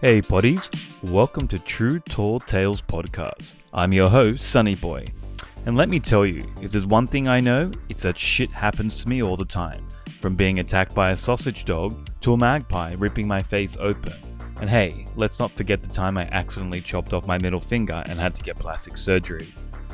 Hey buddies, welcome to True Tall Tales podcast. I'm your host, Sunny Boy. And let me tell you, if there's one thing I know, it's that shit happens to me all the time. From being attacked by a sausage dog to a magpie ripping my face open. And hey, let's not forget the time I accidentally chopped off my middle finger and had to get plastic surgery.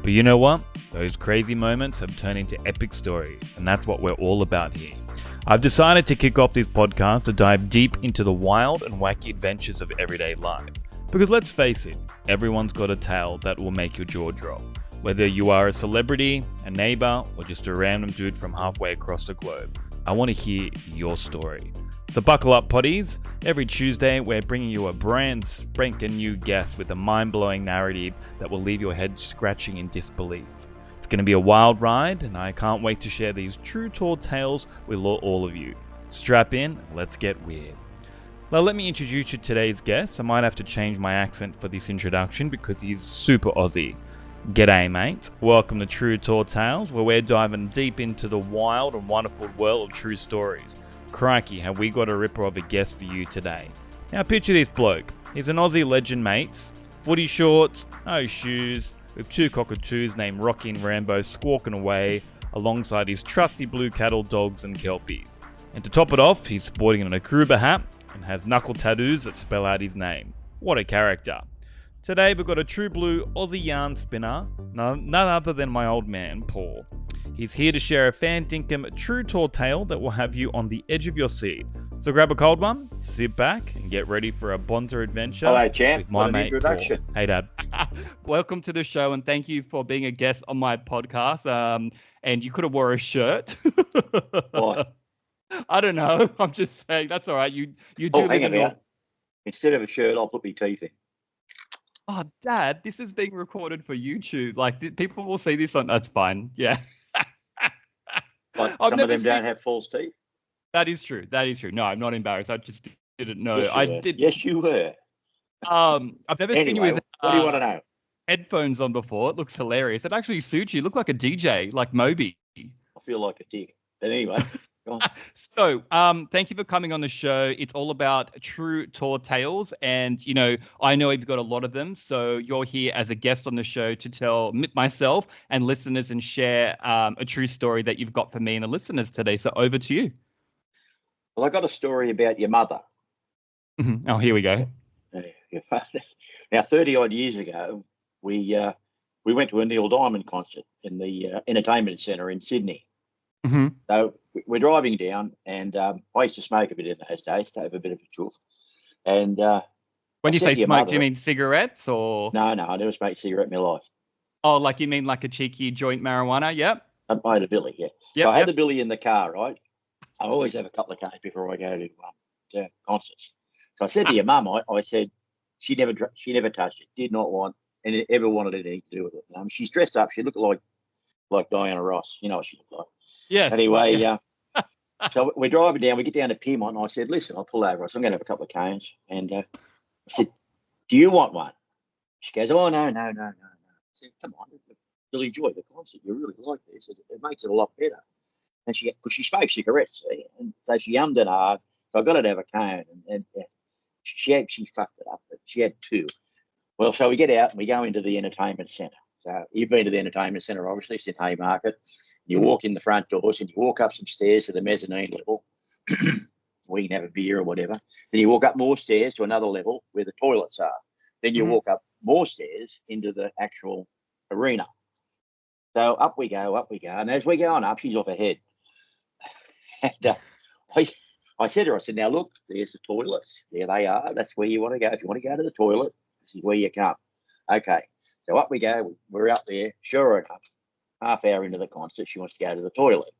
But you know what? Those crazy moments have turned into epic stories, and that's what we're all about here. I've decided to kick off this podcast to dive deep into the wild and wacky adventures of everyday life. Because let's face it, everyone's got a tale that will make your jaw drop. Whether you are a celebrity, a neighbor, or just a random dude from halfway across the globe, I want to hear your story. So buckle up, potties. Every Tuesday, we're bringing you a brand spanking new guest with a mind-blowing narrative that will leave your head scratching in disbelief. It's going to be a wild ride, and I can't wait to share these true tall tales with all of you. Strap in, let's get weird. Now, let me introduce you to today's guest. I might have to change my accent for this introduction because he's super Aussie. G'day, mate. Welcome to True Tall Tales, where we're diving deep into the wild and wonderful world of true stories. Crikey, have we got a ripper of a guest for you today. Now, picture this bloke. He's an Aussie legend, mates. Footy shorts, no shoes, with two cockatoos named Rocky and Rambo squawking away alongside his trusty blue cattle dogs and kelpies. And to top it off, he's sporting an Akruba hat and has knuckle tattoos that spell out his name. What a character. Today we've got a true blue Aussie yarn spinner, none other than my old man, Paul. He's here to share a fan-dinkum true tall tale that will have you on the edge of your seat. So grab a cold one, sit back, and get ready for a bonzer adventure. Hello, champ. With my mate, Paul. Hey, Dad. Welcome to the show, and thank you for being a guest on my podcast. And you could have wore a shirt. What? I don't know. I'm just saying that's all right. You do. Hang on now. Instead of a shirt, I'll put my teeth in. Oh, Dad, this is being recorded for YouTube. Like people will see this on. That's fine. Yeah. But some of them don't have false teeth. That is true. No, I'm not embarrassed. I just didn't know. Yes, I did. Yes, you were. I've never seen you with. What do you want to know? Headphones on before. It looks hilarious. It actually suits you. You look like a DJ, like Moby. I feel like a dick. But anyway, go on. So, thank you for coming on the show. It's all about true tall tales, and I know you've got a lot of them. So you're here as a guest on the show to tell myself and listeners and share a true story that you've got for me and the listeners today. So over to you. Well, I got a story about your mother. Mm-hmm. Oh, here we go. Now, 30 odd years ago, we went to a Neil Diamond concert in the entertainment centre in Sydney. Mm-hmm. So we're driving down, and I used to smoke a bit in those days to have a bit of a chuff. And when you say smoke, do you mean cigarettes or? No, I never smoked a cigarette in my life. Oh, like you mean like a cheeky joint marijuana? Yep. I had a billy, yeah. Yep, so I had the billy in the car, right? I always have a couple of cans before I go to concerts. So I said to your mum, I said she never touched it, did not want, and ever wanted anything to do with it. She's dressed up. She looked like Diana Ross. You know what she looked like. Yes. Anyway, so we're driving down. We get down to Piedmont, and I said, "Listen, I'll pull over. I said, I'm going to have a couple of cones." And I said, "Do you want one?" She goes, "Oh, no. I said, "Come on, really enjoy the concert. You really like this. It makes it a lot better." And because she smoked cigarettes, see? And so she ummed and ahed. So I got her to have a cone, and she fucked it up. But she had two. Well, so we get out and we go into the entertainment centre. So you've been to the entertainment centre, obviously. It's in Haymarket. You walk in the front doors and you walk up some stairs to the mezzanine level. We can have a beer or whatever. Then you walk up more stairs to another level where the toilets are. Then you walk up more stairs into the actual arena. So up we go. And as we're going up, she's off her head. And I said to her, now look, there's the toilets. There they are. That's where you want to go. If you want to go to the toilet, this is where you come. Okay. So up we go. We're up there. Sure enough, half hour into the concert, she wants to go to the toilet.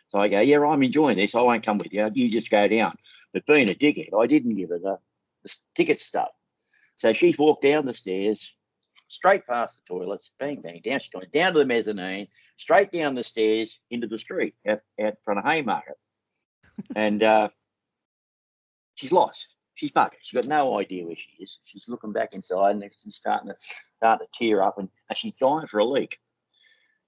So I go, yeah, I'm enjoying this. I won't come with you. You just go down. But being a dickhead, I didn't give her the ticket stub. So she's walked down the stairs, straight past the toilets, bang, down. She's gone down to the mezzanine, straight down the stairs into the street out front of Haymarket. And she's lost. She's buggered. She's got no idea where she is. She's looking back inside, and she's starting to tear up, and she's dying for a leak.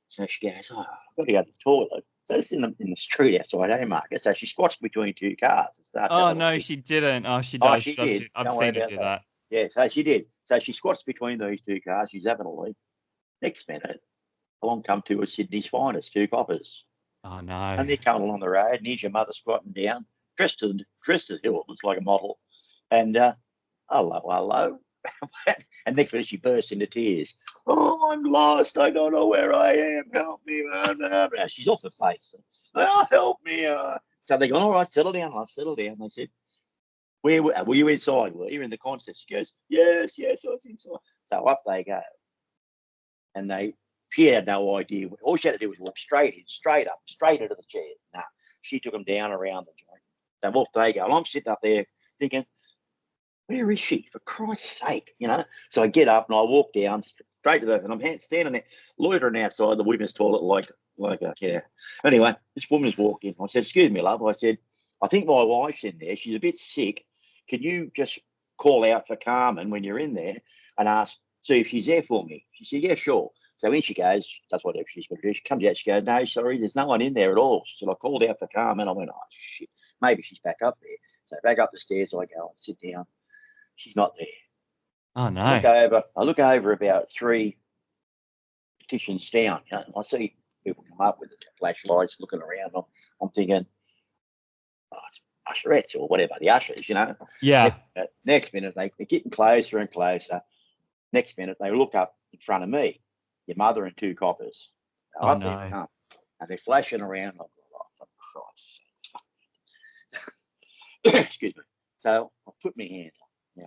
So she goes, I've got to go to the toilet. So it's in the street outside Haymarket. So she squats between two cars and starts. Oh no, she didn't. Oh, she Oh, does. she does did. do- I've Don't worry seen her about do that. that. Yeah, so she did. So she squats between these two cars. She's having a leak. Next minute, along come two of Sydney's finest, two coppers. Oh no. And they're coming along the road, and here's your mother squatting down, dressed to the hilt, looks like a model. And hello. And next minute she bursts into tears. Oh, I'm lost. I don't know where I am. Help me. She's off her face. Oh, help me. So they go, all right, settle down, love, settle down. They said, were you inside? Were you in the concert? She goes, yes, I was inside. So up they go. And she had no idea. All she had to do was walk straight up, straight into the chair. Nah, she took them down around the joint. So off they go. And I'm sitting up there thinking, where is she? For Christ's sake, So I get up and I walk down straight to and I'm standing there, loitering outside the women's toilet yeah. Anyway, this woman's walked in. I said, excuse me, love. I said, I think my wife's in there. She's a bit sick. Can you just call out for Carmen when you're in there and see if she's there for me? She said, yeah, sure. So in she goes, does whatever she's going to do. She comes out, she goes, no, sorry, there's no one in there at all. She said, I called out for Carmen. I went, oh, shit, maybe she's back up there. So back up the stairs I go and sit down. She's not there. Oh no. I look over about 3 petitions down. I see people come up with the flashlights looking around. I'm thinking, oh, it's usherettes or whatever, the ushers, Yeah. Next minute, they're getting closer and closer. Next minute, they look up in front of me, your mother and 2 coppers. Oh, Up no. they come. And they're flashing around. I'm like, oh, for Christ's sake. Excuse me. So I put my hand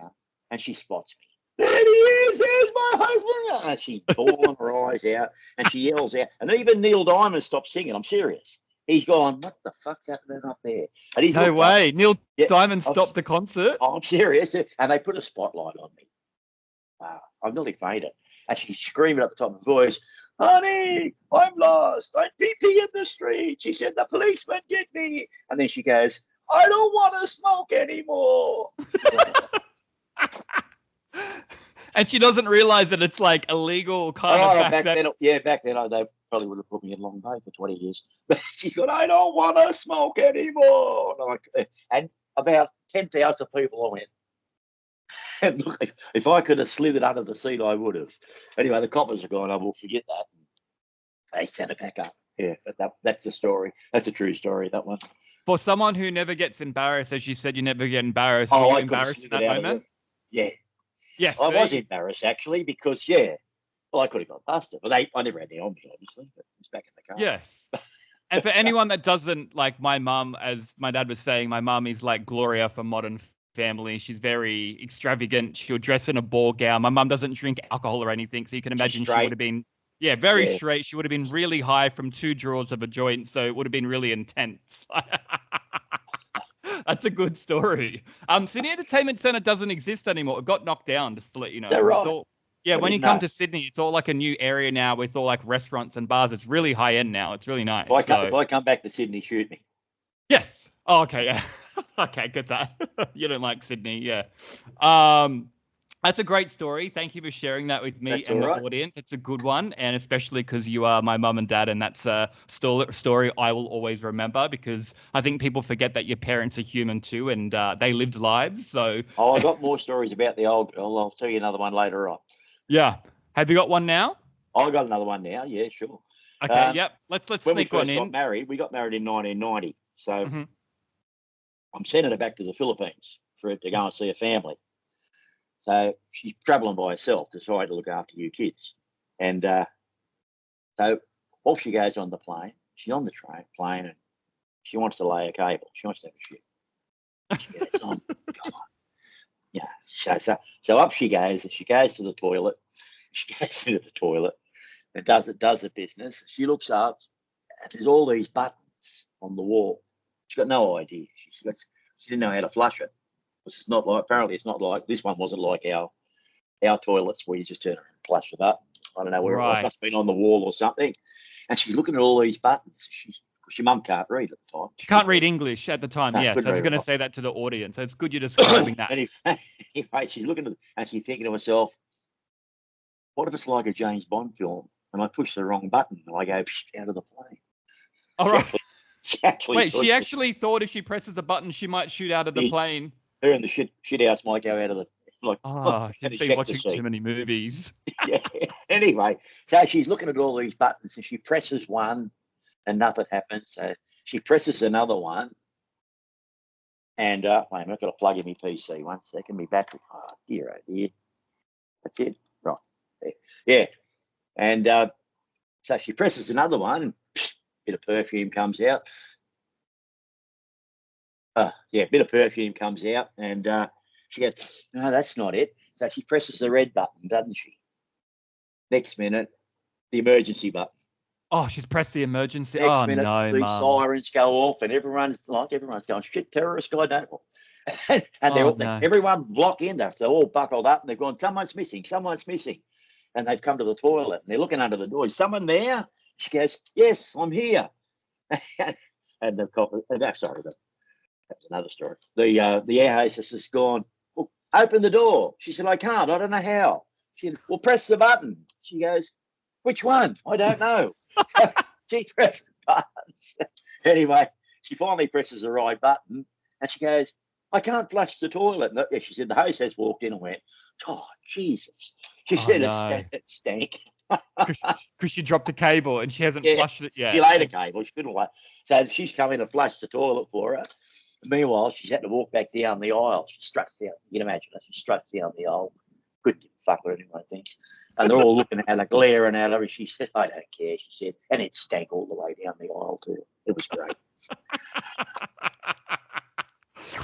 up, and she spots me. There he is, there's my husband. And she's bawling her eyes out, and she yells out. And even Neil Diamond stopped singing. I'm serious. He's gone, what the fuck's happening up there? And he's No way. Neil Diamond I've- stopped the concert. I'm serious. And they put a spotlight on me. I've nearly fainted. And she's screaming at the top of her voice, honey, I'm lost. I'm peeping in the street. She said, the policeman get me. And then she goes, I don't want to smoke anymore. And she doesn't realize that it's like illegal kind of back then, they probably would have put me in long bay for 20 years. But she's gone, I don't want to smoke anymore. And about 10,000 people went. And look, if I could have slithered under the seat, I would have. Anyway, the coppers are gone. I will forget that. They sent it back up. Yeah, but that's the story. That's a true story, that one. For someone who never gets embarrassed, as you said, you never get embarrassed. Oh, Were you I could have embarrassed in slithered that out of moment? Yeah. Yes. I was embarrassed, actually, because, well, I could have got busted. But I never had any on me, obviously, but it was back in the car. Yes. And for anyone that doesn't, like my mum, as my dad was saying, my mum is like Gloria from Modern Family. She's very extravagant. She'll dress in a ball gown. My mum doesn't drink alcohol or anything, so you can imagine she would have been, very straight. She would have been really high from 2 drawers of a joint, so it would have been really intense. That's a good story. Sydney Entertainment Centre doesn't exist anymore. It got knocked down, just to let you know. They're right. It's all, when you come to Sydney, it's all like a new area now with all like restaurants and bars. It's really high end now. It's really nice. If I come back to Sydney, shoot me. Yes. Oh, okay. Yeah. Okay, get that. You don't like Sydney, yeah. That's a great story. Thank you for sharing that with me and the audience. It's a good one, and especially because you are my mum and dad, and that's a story I will always remember, because I think people forget that your parents are human too, and they lived lives. So. Oh, I've got more stories about the old girl. I'll tell you another one later on. Yeah. Have you got one now? I got another one now. Yeah, sure. Okay. Yep. Let's sneak one in. When we got married in 1990. So I'm sending her back to the Philippines for her to go and see her family. So she's traveling by herself to try to look after you kids. And so off she goes on the plane. She's on the plane, and she wants to lay a cable. She wants to have a shit. She goes, oh, God. Yeah. So up she goes, and she goes to the toilet. She goes into the toilet and does the business. She looks up, and there's all these buttons on the wall. She's got no idea. She didn't know how to flush it. Apparently it's not like, this one wasn't like our toilets where you just turn it and flush it up. I don't know where it was. It must have been on the wall or something. And she's looking at all these buttons. Your mum can't read at the time. She can't read English at the time, yes. I was going to say that to the audience. So it's good you're describing that. Anyway, she's looking at it, and she's thinking to herself, what if it's like a James Bond film and I push the wrong button and I go out of the plane? All right. She actually Wait, thought she actually thought if she presses a button, she might shoot out of the plane. her and the shit house might go out of the You've been watching too many movies. Yeah. Anyway, so she's looking at all these buttons and she presses one and nothing happens. So she presses another one. And wait a minute, I've got to plug in my PC. 1 second, my battery. Oh dear, oh dear. That's it. Right. Yeah. And so she presses another one and bit of perfume comes out. Bit of perfume comes out, and she goes, "No, that's not it." So she presses the red button, doesn't she? Next minute, the emergency button. Oh, she's pressed the emergency. Next oh minute, no, the Mum. sirens go off, and everyone's going, "Shit, terrorist guy, don't." And no. everyone block in. They're all buckled up, and they've gone, "Someone's missing. Someone's missing." And they've come to the toilet, and they're looking under the door. "Is someone there?" She goes, "Yes, I'm here." And the cop, that's another story. The air hostess has gone, "Well, open the door." She said, "I can't. I don't know how." She said, "Well, press the button." She goes, "Which one?" "I don't know." She pressed the buttons. Anyway, she finally presses the right button, and she goes, "I can't flush the toilet." And she said the hostess walked in and went, "Oh, Jesus." She said, "It stank." Because she dropped the cable and she hasn't flushed it yet. She laid a cable. She couldn't wait. So she's come in and flushed the toilet for her. Meanwhile, she's had to walk back down the aisle. She struts down. You can imagine her. She struts down the aisle. Good fucker, anyone thinks. And they're all looking at her, glaring at her. And she said, "I don't care." She said, and it stank all the way down the aisle too. It was great.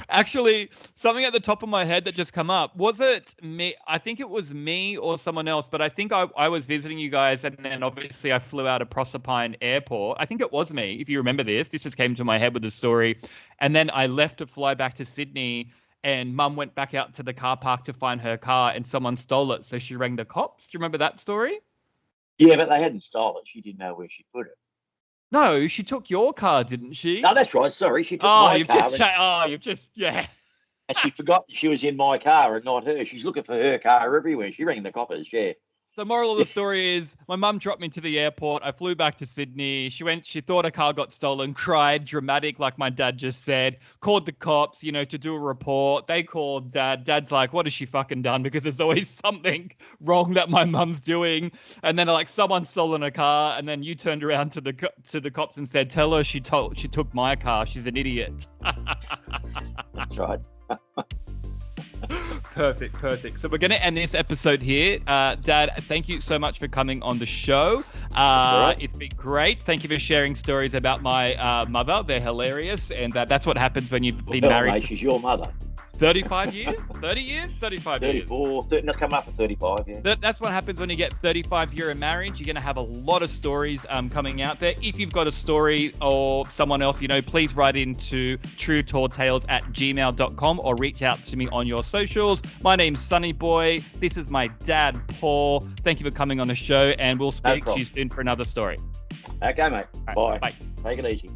Actually, something at the top of my head that just come up. Was it me? I think it was me or someone else, but I think I was visiting you guys, and then obviously I flew out of Proserpine Airport. I think it was me, if you remember this. This just came to my head with the story. And then I left to fly back to Sydney, and Mum went back out to the car park to find her car, and someone stole it. So she rang the cops. Do you remember that story? Yeah, but they hadn't stolen it. She didn't know where she put it. No, she took your car, didn't she? No, that's right. Sorry, she took my car. Yeah. And she forgot she was in my car and not her. She's looking for her car everywhere. She rang the coppers, yeah. The moral of the story is my mum dropped me to the airport. I flew back to Sydney. She thought her car got stolen, cried, dramatic, like my dad just said, called the cops, to do a report. They called Dad. Dad's like, "What has she fucking done?" Because there's always something wrong that my mum's doing. And then someone's stolen her car. And then you turned around to the cops and said, "Tell her she took my car. She's an idiot." That's right. Perfect. So we're going to end this episode here. Dad, thank you so much for coming on the show. It's been great. Thank you for sharing stories about my mother. They're hilarious. And that's what happens when you've been married. Mate, she's your mother. 35 years? 30 years? 35 years. 34. Not coming up for 35, yeah. That's what happens when you get 35 year in marriage. You're going to have a lot of stories coming out there. If you've got a story or someone else, please write into truetalltales@gmail.com or reach out to me on your socials. My name's Sunny Boy. This is my dad, Paul. Thank you for coming on the show, and we'll speak to you soon for another story. Okay, mate. Right, Bye. bye. Take it easy.